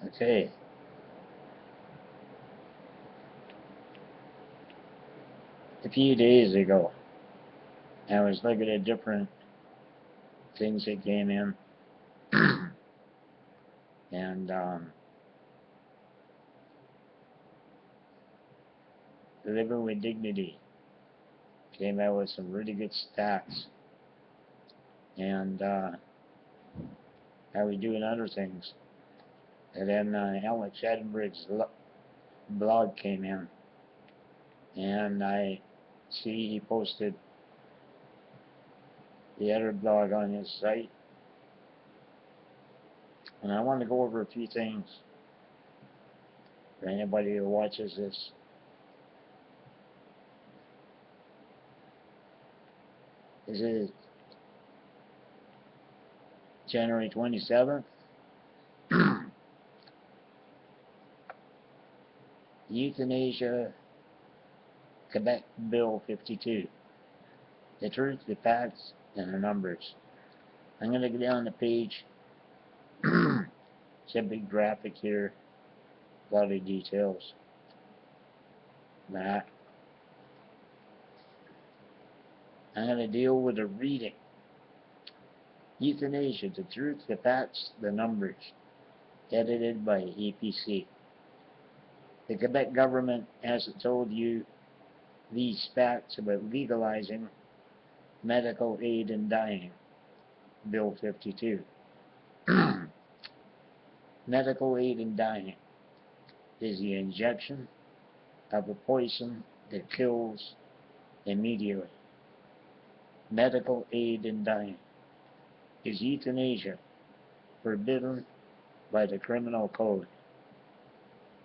Okay, a few days ago, I was looking at different things that came in, and Living with Dignity came out with some really good stats, and I was doing other things. And then Alex Edinburgh's blog came in, and I see he posted the other blog on his site, and I want to go over a few things for anybody who watches this. This is January 27th. Euthanasia, Quebec Bill 52. The truth, the facts, and the numbers. I'm going to go down the page. It's a big graphic here, a lot of details. That. I'm going to deal with the reading. Euthanasia, the truth, the facts, the numbers. Edited by APC. The Quebec government hasn't told you these facts about legalizing medical aid in dying. Bill 52. Medical aid in dying is the injection of a poison that kills immediately. Medical aid in dying is euthanasia, forbidden by the criminal code.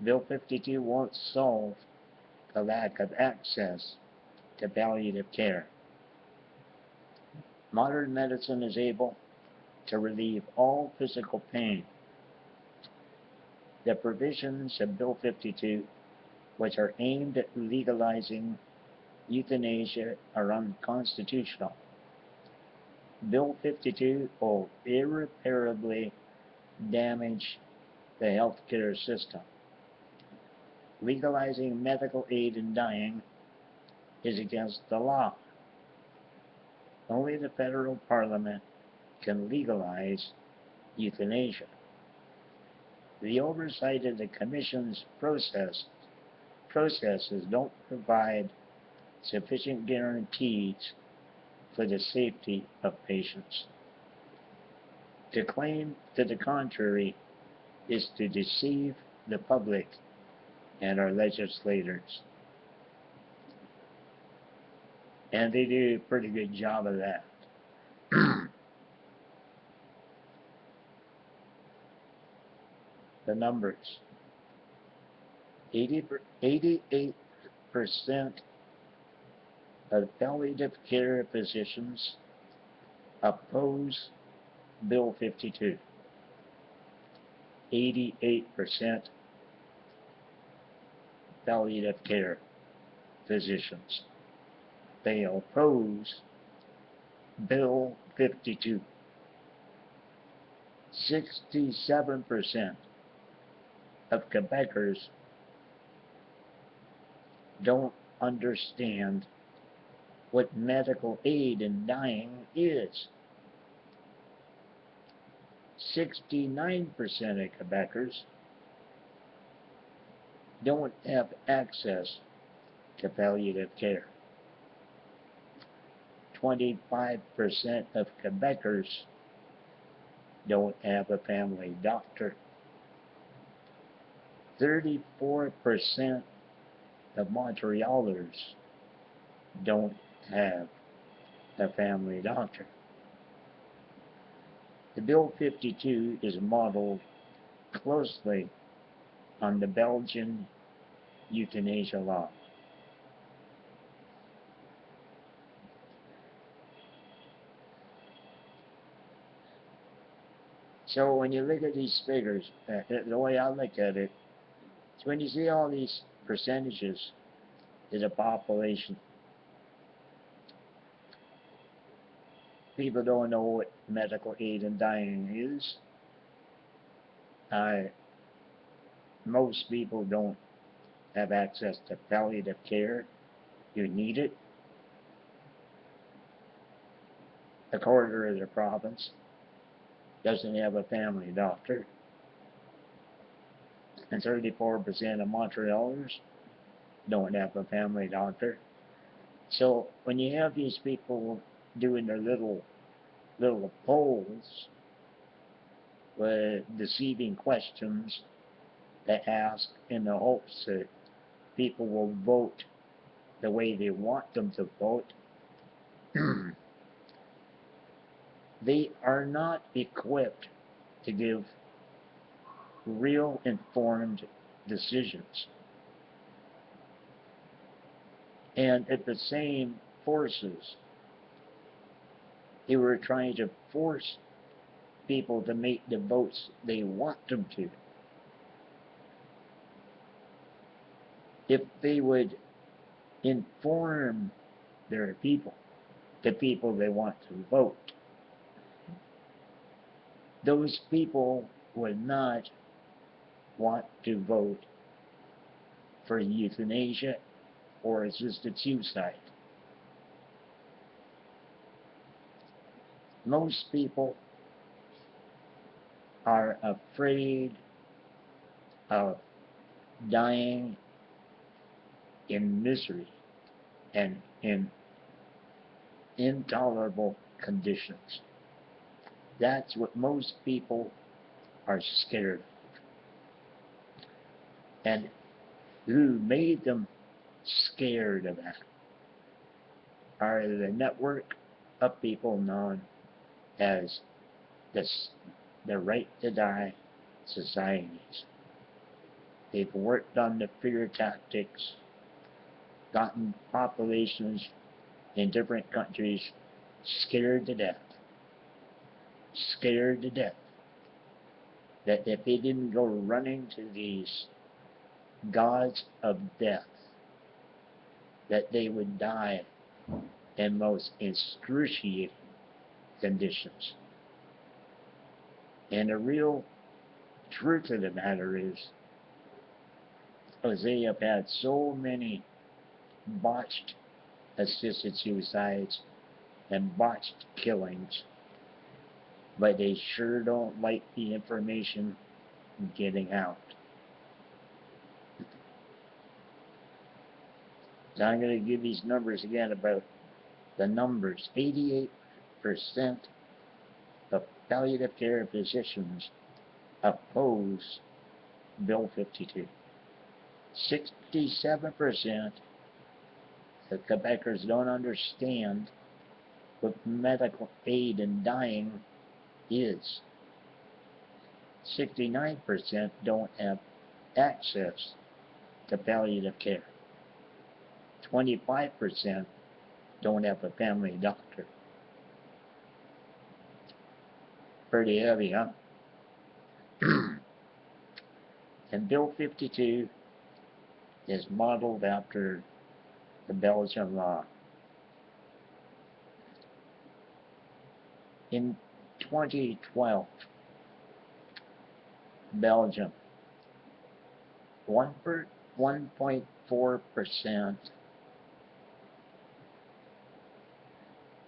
Bill 52 won't solve the lack of access to palliative care. Modern medicine is able to relieve all physical pain. The provisions of Bill 52, which are aimed at legalizing euthanasia, are unconstitutional. Bill 52 will irreparably damage the healthcare system. Legalizing medical aid in dying is against the law. Only the federal parliament can legalize euthanasia. The oversight of the commission's processes don't provide sufficient guarantees for the safety of patients. To claim to the contrary is to deceive the public and our legislators. And they do a pretty good job of that. The numbers. 88% of palliative care physicians oppose Bill 52. 88% palliative care physicians. They oppose Bill 52. 67% of Quebecers don't understand what medical aid in dying is. 69% of Quebecers don't have access to palliative care. 25% of Quebecers don't have a family doctor. 34% of Montrealers don't have a family doctor. The Bill 52 is modeled closely on the Belgian euthanasia law. So when you look at these figures, the way I look at it, is when you see all these percentages of the population, people don't know what medical aid in dying is. most people don't have access to palliative care. You need it. A quarter of the province doesn't have a family doctor, and 34% of Montrealers don't have a family doctor. So when you have these people doing their little polls with deceiving questions to ask in the hopes that people will vote the way they want them to vote, they are not equipped to give real informed decisions. And at the same forces, they were trying to force people to make the votes they want them to. If they would inform their people, the people they want to vote, those people would not want to vote for euthanasia or assisted suicide. Most people are afraid of dying in misery and in intolerable conditions. That's what most people are scared of. And who made them scared of that are the network of people known as the Right to Die societies. They've worked on the fear tactics, gotten populations in different countries scared to death, that if they didn't go running to these gods of death, that they would die in most excruciating conditions. And the real truth of the matter is, they have had so many botched assisted suicides and botched killings, but they sure don't like the information getting out. So I'm going to give these numbers again about the numbers. 88% of palliative care physicians oppose Bill 52. 67% of Quebecers don't understand what medical aid in dying is. 69% don't have access to palliative care. 25% don't have a family doctor. Pretty heavy, huh? And Bill 52 is modeled after the Belgian law. In 2012, Belgium, 1.4%,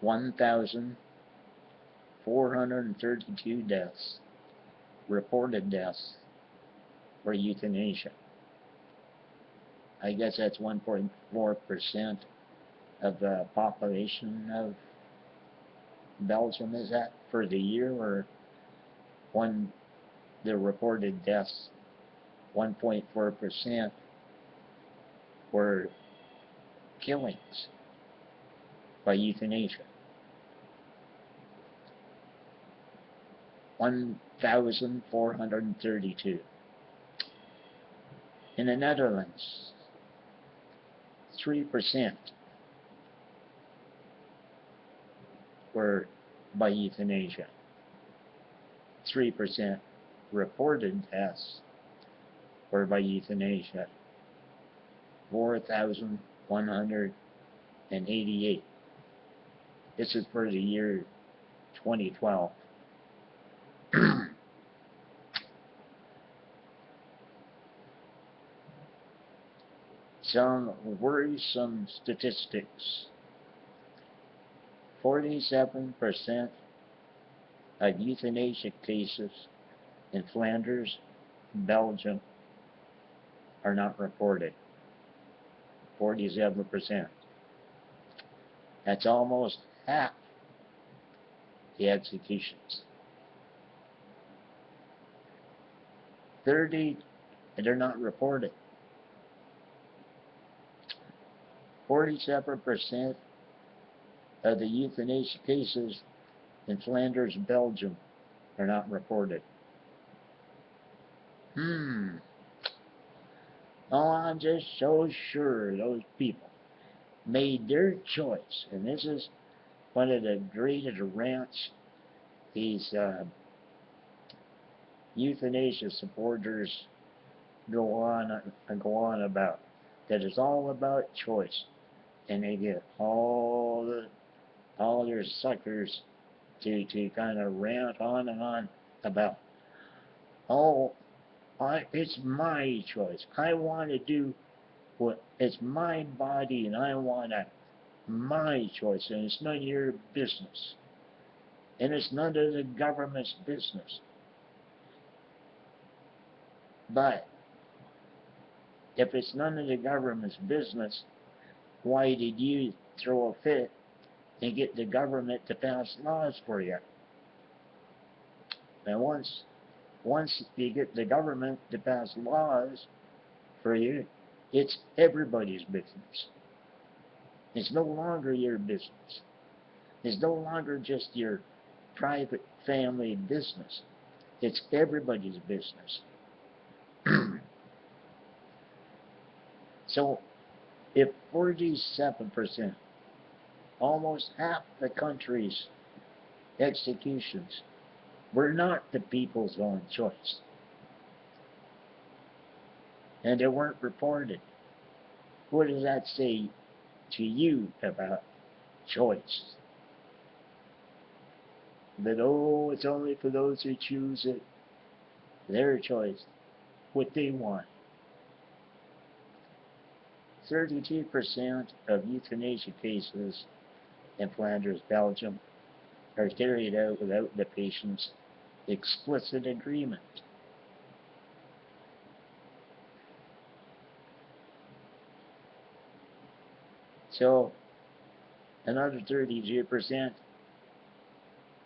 1,432 deaths, reported deaths, for euthanasia. I guess that's 1.4% of the population of Belgium, is that, for the year, or the reported deaths, 1.4% were killings by euthanasia. 1,432. In the Netherlands, 3% were by euthanasia. 3% reported deaths were by euthanasia. 4,188. This is for the year 2012. some worrisome statistics. 47% of euthanasia cases in Flanders, Belgium, are not reported. 47%. That's almost half the executions. 30, they're not reported. 47% of the euthanasia cases in Flanders, Belgium, are not reported. Oh, I'm just so sure those people made their choice. And this is one of the greatest rants these euthanasia supporters go on about. That is all about choice. And they get all their suckers to kind of rant on and on about, oh, it's my choice. I want to do it's my body, and I want my choice, and it's none of your business. And it's none of the government's business. But if it's none of the government's business, why did you throw a fit and get the government to pass laws for you? And once you get the government to pass laws for you, it's everybody's business. It's no longer your business. It's no longer just your private family business. It's everybody's business. So, if 47%, almost half the country's executions, were not the people's own choice, and they weren't reported, what does that say to you about choice? That, oh, it's only for those who choose it, their choice, what they want. 32% of euthanasia cases in Flanders, Belgium, are carried out without the patient's explicit agreement. So, another 32%,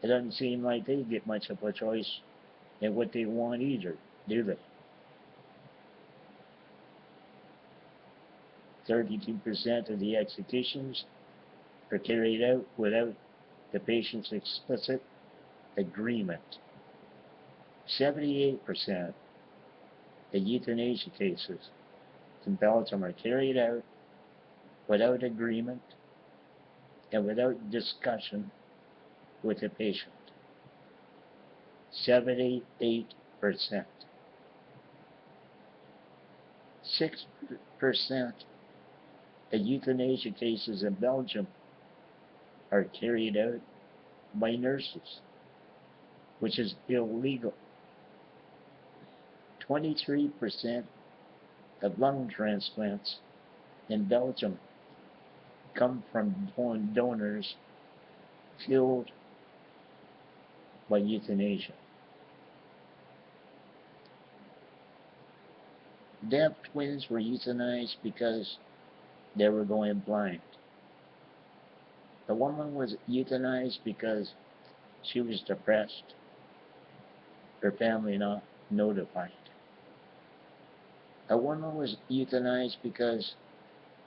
it doesn't seem like they get much of a choice in what they want either, do they? 32% of the executions are carried out without the patient's explicit agreement. 78% of euthanasia cases in Belgium are carried out without agreement and without discussion with the patient. 78%. 6% of euthanasia cases in Belgium are carried out by nurses, which is illegal. 23% of lung transplants in Belgium come from donors killed by euthanasia. Deaf twins were euthanized because they were going blind. The woman was euthanized because she was depressed, her family not notified. A woman was euthanized because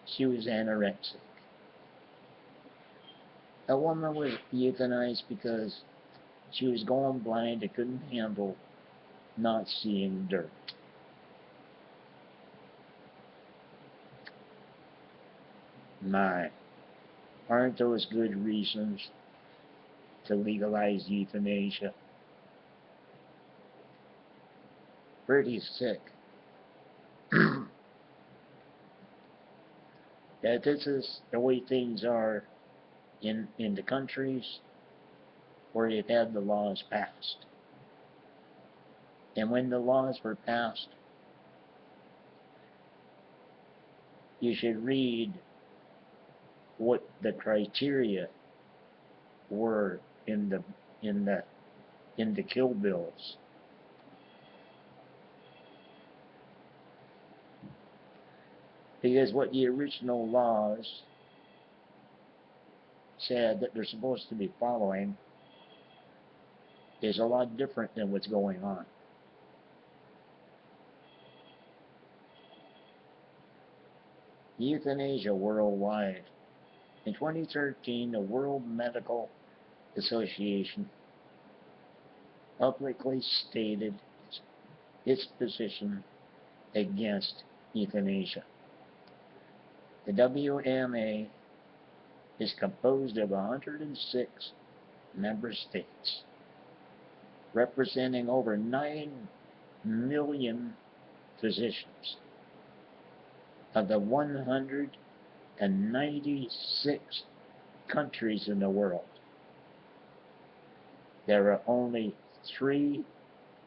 she was anorexic. A woman was euthanized because she was going blind and couldn't handle not seeing dirt. My, aren't those good reasons to legalize euthanasia? Pretty sick. That this is the way things are in the countries where they've had the laws passed. And when the laws were passed, you should read what the criteria were in the kill bills. Because what the original laws said that they're supposed to be following is a lot different than what's going on. Euthanasia worldwide. In 2013, the World Medical Association publicly stated its position against euthanasia. The WMA is composed of 106 member states, representing over 9 million physicians. Of the 196 countries in the world, there are only 3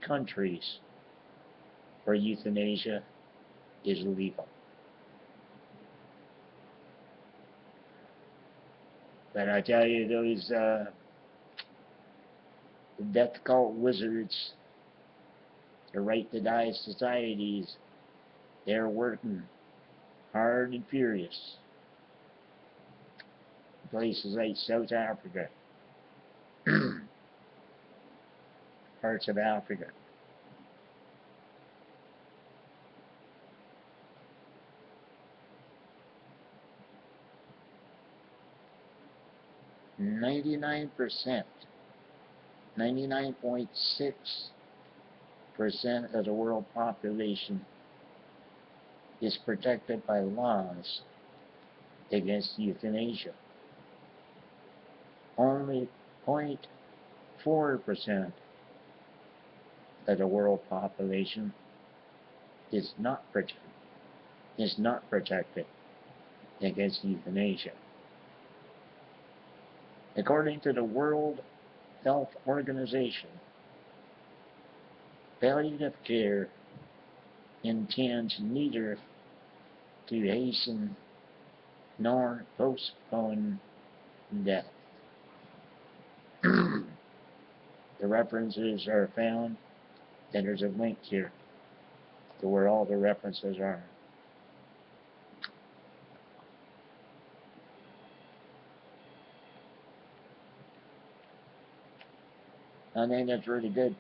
countries where euthanasia is legal. But I tell you, those death cult wizards, the Right to Die societies, they're working hard and furious. Places like South Africa, parts of Africa. %, 99.6% of the world population is protected by laws against euthanasia. Only 0.4% of the world population is not protected against euthanasia. According to the World Health Organization, palliative care intends neither to hasten nor postpone death. The references are found, and there's a link here to where all the references are. I think that's really good.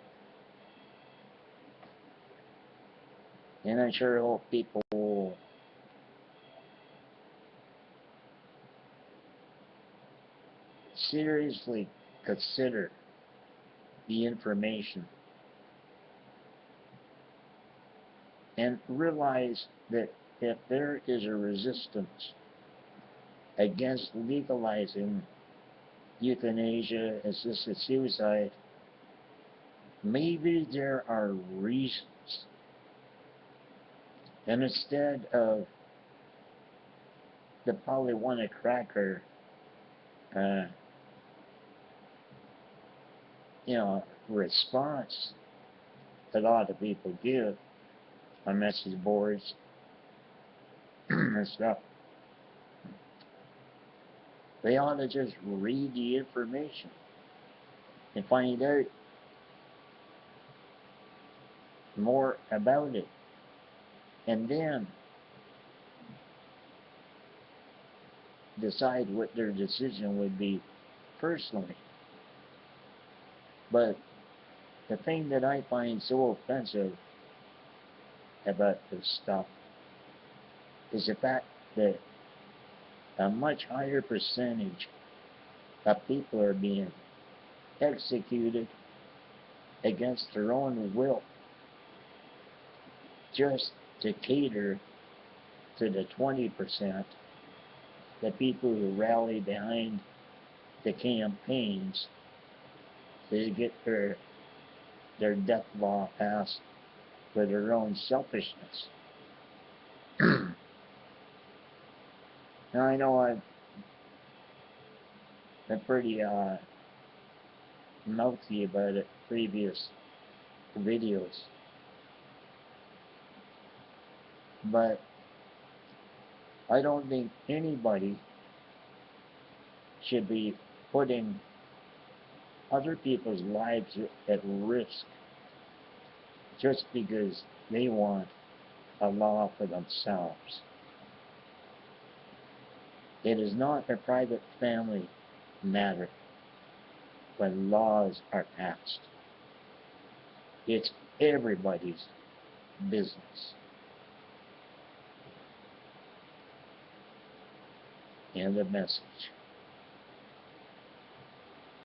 And I sure hope people will seriously consider the information and realize that if there is a resistance against legalizing euthanasia, assisted suicide, maybe there are reasons. And instead of the Pollyanna cracker, response that a lot of people give on message boards and stuff, they ought to just read the information and find out more about it, and then decide what their decision would be personally. But the thing that I find so offensive about this stuff is the fact that a much higher percentage of people are being executed against their own will just to cater to the 20%, the people who rally behind the campaigns to get their death law passed for their own selfishness. Now I know I've been pretty mouthy about it previous videos, but I don't think anybody should be putting other people's lives at risk just because they want a law for themselves. It is not a private family matter when laws are passed. It's everybody's business. End of message.